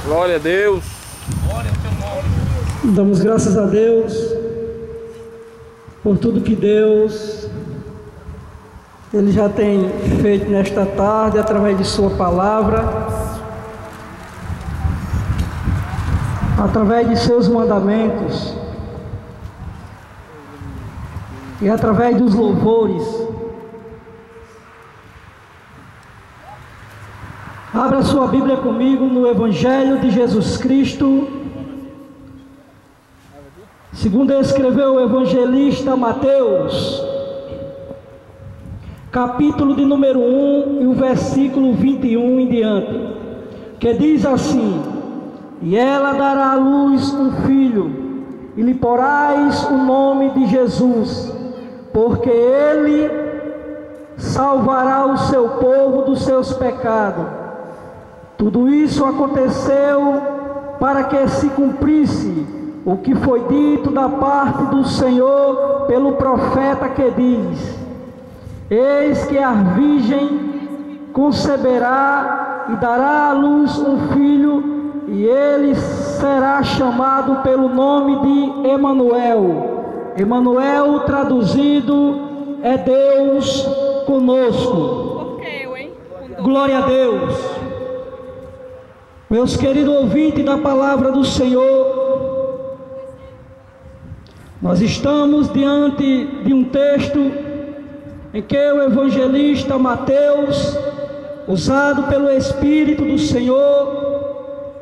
Glória a Deus. Damos graças a Deus por tudo que Deus Ele já tem feito nesta tarde através de sua palavra, através de seus mandamentos e através dos louvores. Abra sua Bíblia comigo no Evangelho de Jesus Cristo, segundo escreveu o evangelista Mateus, capítulo de número 1 e o versículo 21 em diante, que diz assim: e ela dará à luz um filho, e lhe porás o nome de Jesus, porque ele salvará o seu povo dos seus pecados. Tudo isso aconteceu para que se cumprisse o que foi dito da parte do Senhor pelo profeta, que diz: eis que a virgem conceberá e dará à luz um filho, e ele será chamado pelo nome de Emanuel. Emanuel traduzido é Deus conosco. Glória a Deus. Meus queridos ouvintes da palavra do Senhor, nós estamos diante de um texto em que o evangelista Mateus, usado pelo Espírito do Senhor,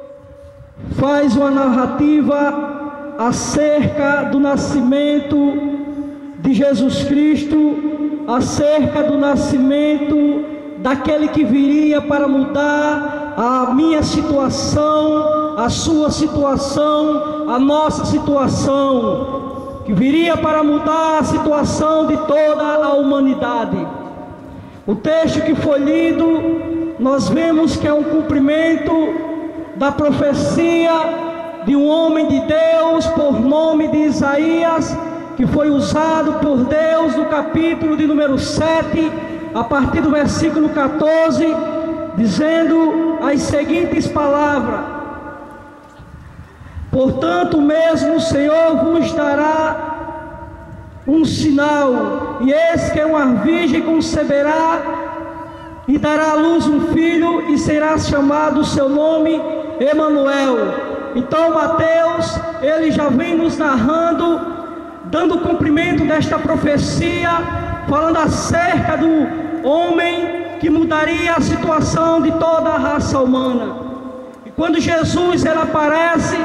faz uma narrativa acerca do nascimento de Jesus Cristo, acerca do nascimento daquele que viria para mudar a minha situação, a sua situação, a nossa situação, que viria para mudar a situação de toda a humanidade. O texto que foi lido, nós vemos que é um cumprimento da profecia de um homem de Deus por nome de Isaías, que foi usado por Deus no capítulo de número 7, a partir do versículo 14, dizendo as seguintes palavras: portanto mesmo o Senhor vos dará um sinal, e eis que uma virgem conceberá e dará à luz um filho, e será chamado o seu nome Emanuel. Então Mateus, ele já vem nos narrando, dando cumprimento desta profecia, falando acerca do homem que mudaria a situação de toda a raça humana. E quando Jesus ele aparece,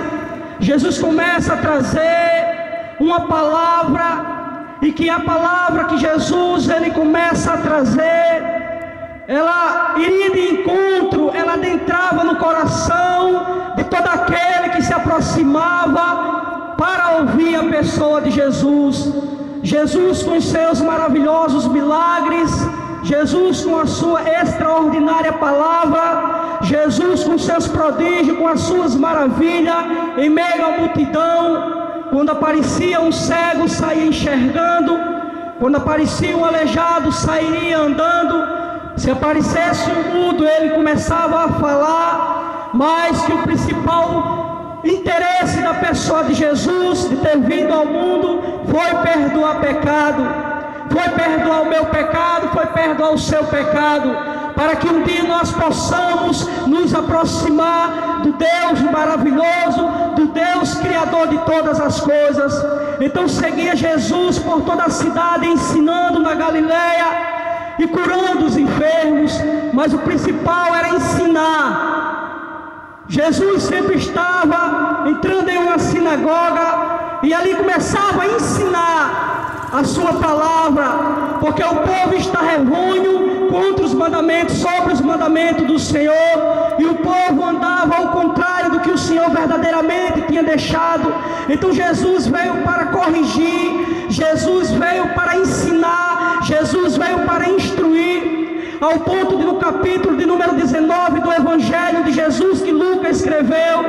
Jesus começa a trazer uma palavra, e que a palavra que Jesus ele começa a trazer, ela iria de encontro, ela adentrava no coração de todo aquele que se aproximava para ouvir a pessoa de Jesus. Jesus com seus maravilhosos milagres, Jesus com a sua extraordinária palavra, Jesus com seus prodígios, com as suas maravilhas, em meio à multidão. Quando aparecia um cego, saía enxergando; quando aparecia um aleijado, sairia andando; se aparecesse um mudo, ele começava a falar. Mas que o principal interesse da pessoa de Jesus, de ter vindo ao mundo, foi perdoar pecado. Foi perdoar o meu pecado, foi perdoar o seu pecado, para que um dia nós possamos nos aproximar do Deus maravilhoso, do Deus Criador de todas as coisas. Então seguia Jesus por toda a cidade, ensinando na Galileia e curando os enfermos, mas o principal era ensinar. Jesus sempre estava entrando em uma sinagoga e ali começava a ensinar a sua palavra, porque o povo está revolto contra os mandamentos, sobre os mandamentos do Senhor, e o povo andava ao contrário do que o Senhor verdadeiramente tinha deixado. Então Jesus veio para corrigir, Jesus veio para ensinar, Jesus veio para instruir, ao ponto de no capítulo de número 19 do Evangelho de Jesus que Lucas escreveu,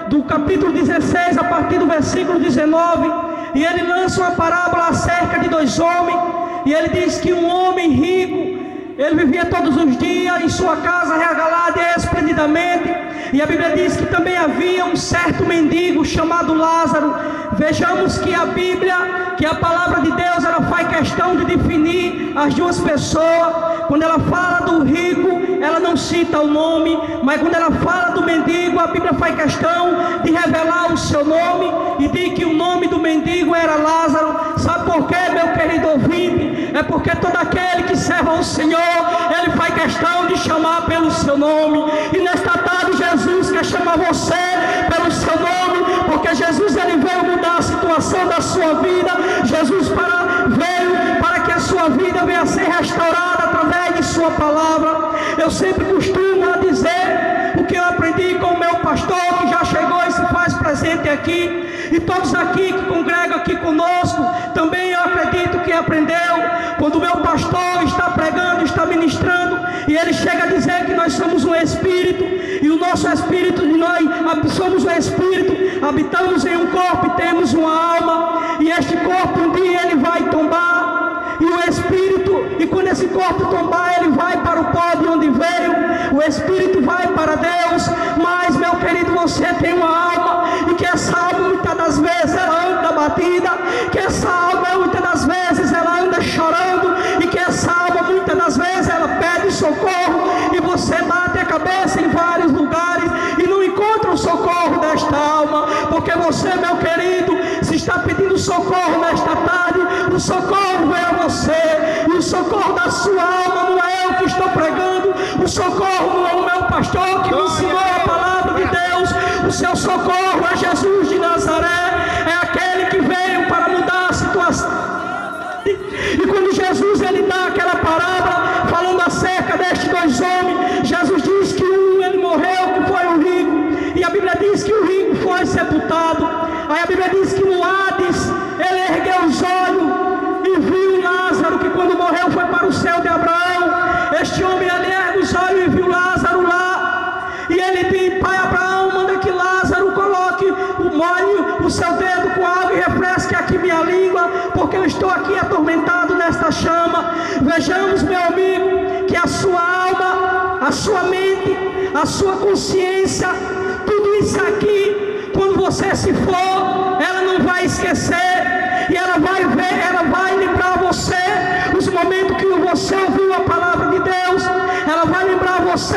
do capítulo 16 a partir do versículo 19, e ele lança uma parábola acerca de dois homens, e ele diz que um homem rico, ele vivia todos os dias em sua casa regalada e esplendidamente, E a Bíblia diz que também havia um certo mendigo chamado Lázaro. Vejamos que a Bíblia, que a palavra de Deus, ela faz questão de definir as duas pessoas. Quando ela fala do rico, ela não cita o nome, mas quando ela fala do mendigo, a Bíblia faz questão de revelar o seu nome e diz que o nome do mendigo era Lázaro. Sabe por quê, meu querido ouvinte? É porque todo aquele que serve ao Senhor, ele faz questão de chamar pelo seu nome. E nesta tarde Jesus quer chamar você pelo seu nome, porque Jesus, ele veio mudar a situação da sua vida. Jesus veio para que a sua vida venha a ser restaurada através de sua palavra. Eu sempre costumo dizer o que eu aprendi com o meu pastor, que já chegou e se faz presente aqui, e todos aqui que congregam aqui conosco, também eu acredito que aprendeu. Quando o meu pastor está pregando, está ministrando, e ele chega a dizer que nós somos um espírito, e o nosso espírito, nós somos um espírito, habitamos em um corpo e temos uma alma, e este corpo um dia ele vai tombar, e o espírito, e quando esse corpo tombar, ele vai para o pó de onde veio, o espírito vai para Deus. Mas, meu querido, você tem uma alma, e que essa alma muitas das vezes ela anda batida, que essa alma muitas das vezes ela anda chorando, e que essa alma muitas das vezes ela pede socorro, e você bate a cabeça em vários lugares e não encontra o socorro desta alma, porque você, meu querido, se está pedindo socorro nesta tarde, o socorro vem a você, e o socorro da sua alma não é eu que estou pregando, o socorro não é o meu pastor que me ensinou a palavra de Deus, o seu socorro é Jesus de Nazaré, é aquele que veio para mudar a situação. E quando Jesus ele dá aquela parábola falando acerca destes dois homens, Jesus diz que ele morreu, que foi o rico, e a Bíblia diz que o rico foi sepultado. Aí a Bíblia diz que no Hades ele ergueu os olhos e viu Lázaro, que quando morreu foi para o céu de Abraão. Este homem ele ergue os olhos e viu Lázaro lá, e ele diz: Pai Abraão, manda que Lázaro coloque molhe o seu dedo com água e refresque aqui minha língua, porque eu estou aqui atormentado nesta chama. Vejamos, meu amigo, que a sua alma, a sua mente, a sua consciência, tudo isso aqui, quando você se for, ela não vai esquecer, e ela vai ver, ela vai lembrar você os momentos que você ouviu a palavra de Deus, ela vai lembrar você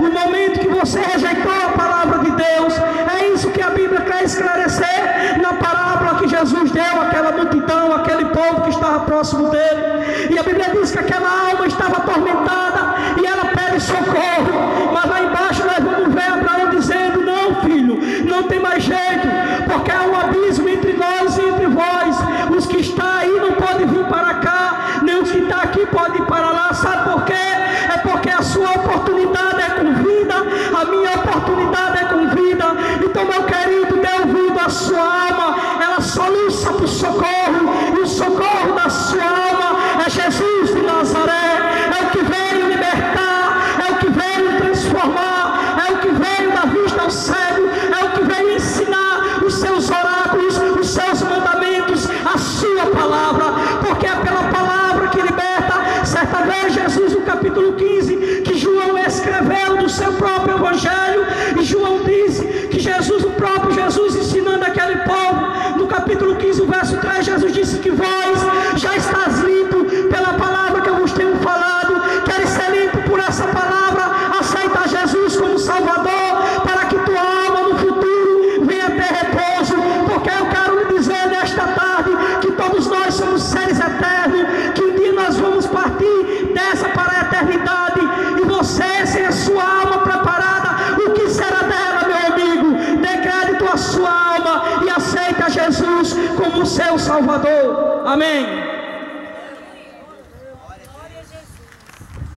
o momento que você rejeitou a palavra de Deus. É isso que a Bíblia quer esclarecer na parábola que Jesus deu àquela multidão, aquele povo que estava próximo dele. E a Bíblia diz que aquela alma estava atormentada e ela pede socorro, mas lá embaixo nós vamos ver Abraão dizendo: não, filho, não tem mais jeito, porque há um abismo entre nós e entre vós. Os que estão aí não podem vir para cá, nem os que estão aqui podem ir para lá. Sabe por quê? É porque a sua oportunidade é com vida, a minha oportunidade é com vida. Então, meu querido, dê ouvido à sua alma, ela soluça para o socorro, e o socorro da sua alma é Jesus de Nazaré, é o que veio libertar, é o que veio transformar, é o que veio dar vista ao cego, é o que veio ensinar os seus oráculos, os seus mandamentos, a sua palavra, porque é pela palavra que liberta. Certa vez Jesus, no capítulo 15, que João escreveu do seu próprio evangelho, e João disse que Jesus, o próprio Jesus, ensinando aquele povo, no capítulo 15, o verso 3, Jesus disse que vós já estás limpo pela palavra que eu vos tenho falado. Queres ser limpo por essa palavra? Aceita Jesus como Salvador, para que tua alma no futuro venha ter repouso, porque eu quero lhe dizer nesta tarde que todos nós somos seres eternos, que um dia nós vamos partir dessa para a eternidade, e você, sem a sua alma preparada, o que será dela, meu amigo? Dê crédito à sua alma e aceita Jesus como seu Salvador. Amém.